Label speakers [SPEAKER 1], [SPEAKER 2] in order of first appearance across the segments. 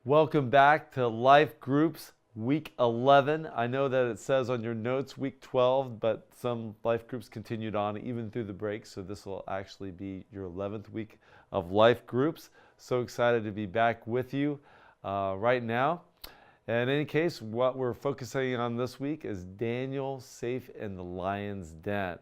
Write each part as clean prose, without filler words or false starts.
[SPEAKER 1] Welcome back to Life Groups Week 11. I know that it says on your notes Week 12, but some Life Groups continued on even through the break, so this will actually be your 11th week of Life Groups. So excited to be back with you right now. In any case, what we're focusing on this week is Daniel safe in the lion's den.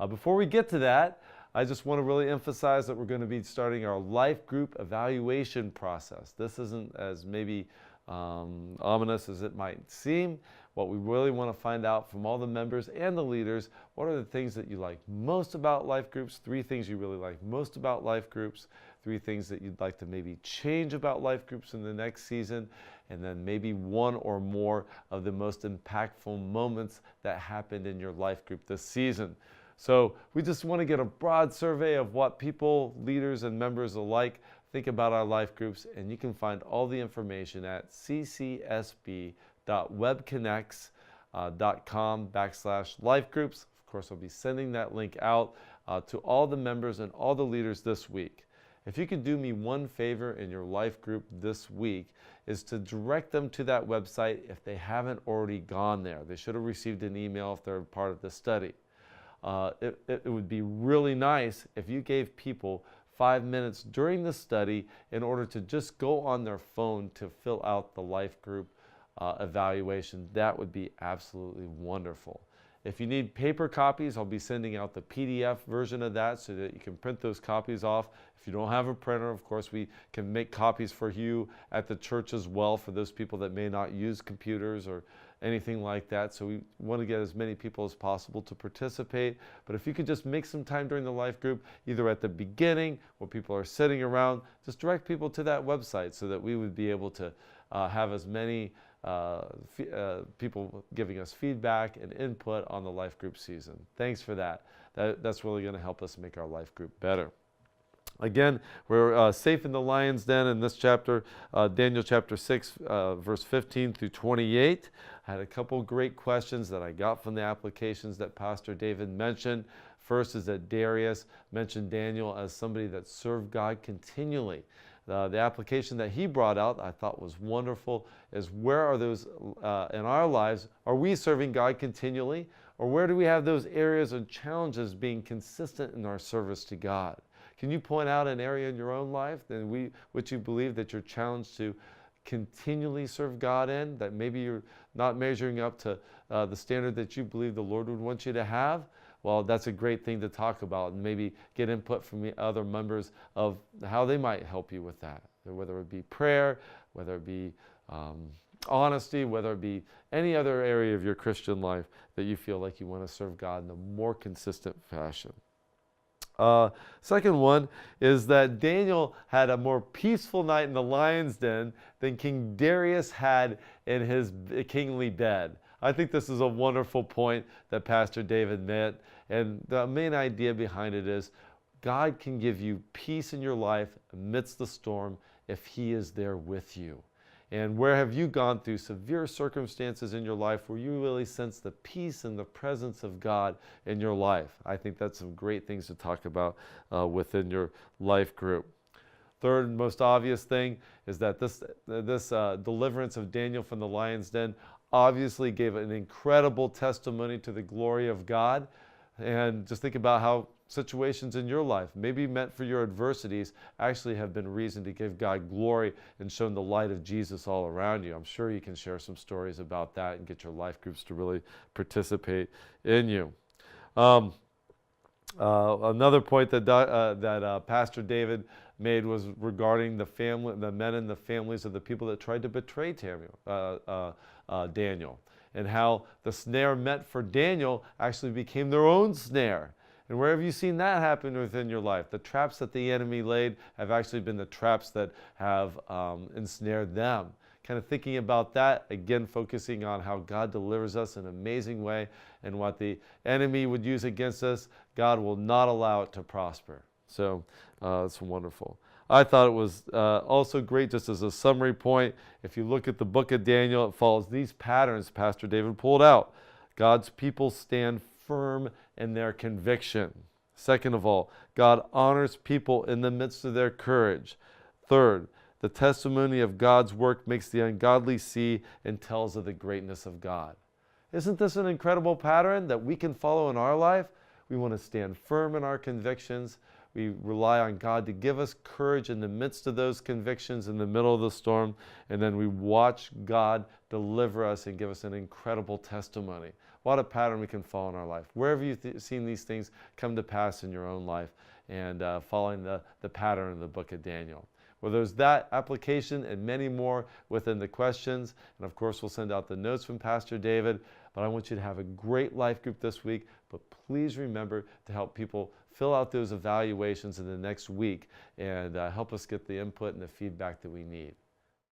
[SPEAKER 1] Before we get to that, I just want to really emphasize that we're going to be starting our life group evaluation process. This isn't as maybe ominous as it might seem. What we really want to find out from all the members and the leaders, what are the things that you like most about life groups, 3 things you really like most about life groups, 3 things that you'd like to maybe change about life groups in the next season, and then maybe 1 or more of the most impactful moments that happened in your life group this season. So we just want to get a broad survey of what people, leaders, and members alike think about our life groups, and you can find all the information at ccsb.webconnects.com/lifegroups. Of course, I'll be sending that link out to all the members and all the leaders this week. If you could do me one favor in your life group this week, is to direct them to that website if they haven't already gone there. They should have received an email if they're part of the study. It would be really nice if you gave people 5 minutes during the study in order to just go on their phone to fill out the life group evaluation. That would be absolutely wonderful. If you need paper copies, I'll be sending out the PDF version of that so that you can print those copies off. If you don't have a printer, of course, we can make copies for you at the church as well for those people that may not use computers or anything like that. So we want to get as many people as possible to participate. But if you could just make some time during the life group, either at the beginning where people are sitting around, just direct people to that website so that we would be able to have as many people giving us feedback and input on the life group season. Thanks for that. That's really going to help us make our life group better. Again, we're safe in the lion's den in this chapter, Daniel chapter 6, verse 15 through 28. I had a couple great questions that I got from the applications that Pastor David mentioned. First is that Darius mentioned Daniel as somebody that served God continually. The application that he brought out, I thought was wonderful, is where are those in our lives? Are we serving God continually? Or where do we have those areas and challenges being consistent in our service to God? Can you point out an area in your own life which you believe that you're challenged to continually serve God in, that maybe you're not measuring up to the standard that you believe the Lord would want you to have? Well, that's a great thing to talk about and maybe get input from the other members of how they might help you with that, whether it be prayer, whether it be honesty, whether it be any other area of your Christian life that you feel like you want to serve God in a more consistent fashion. Second one is that Daniel had a more peaceful night in the lion's den than King Darius had in his kingly bed. I think this is a wonderful point that Pastor David made, and the main idea behind it is God can give you peace in your life amidst the storm if He is there with you. And where have you gone through severe circumstances in your life where you really sense the peace and the presence of God in your life? I think that's some great things to talk about within your life group. Third and most obvious thing is that this deliverance of Daniel from the lion's den obviously gave an incredible testimony to the glory of God. And just think about how situations in your life, maybe meant for your adversities, actually have been reason to give God glory and shown the light of Jesus all around you. I'm sure you can share some stories about that and get your life groups to really participate in you. Another point that Pastor David made was regarding the men and the families of the people that tried to betray Daniel, and how the snare meant for Daniel actually became their own snare. And where have you seen that happen within your life? The traps that the enemy laid have actually been the traps that have ensnared them. Kind of thinking about that, again, focusing on how God delivers us in an amazing way, and what the enemy would use against us, God will not allow it to prosper. So it's wonderful. I thought it was also great, just as a summary point, if you look at the book of Daniel, it follows these patterns Pastor David pulled out. God's people stand firm in their conviction. Second of all, God honors people in the midst of their courage. Third, the testimony of God's work makes the ungodly see and tells of the greatness of God. Isn't this an incredible pattern that we can follow in our life? We want to stand firm in our convictions. We rely on God to give us courage in the midst of those convictions in the middle of the storm. And then we watch God deliver us and give us an incredible testimony. What a pattern we can follow in our life. Wherever you've seen these things come to pass in your own life and following the pattern in the book of Daniel. Well, there's that application and many more within the questions. And of course, we'll send out the notes from Pastor David. But I want you to have a great life group this week. But please remember to help people fill out those evaluations in the next week and help us get the input and the feedback that we need.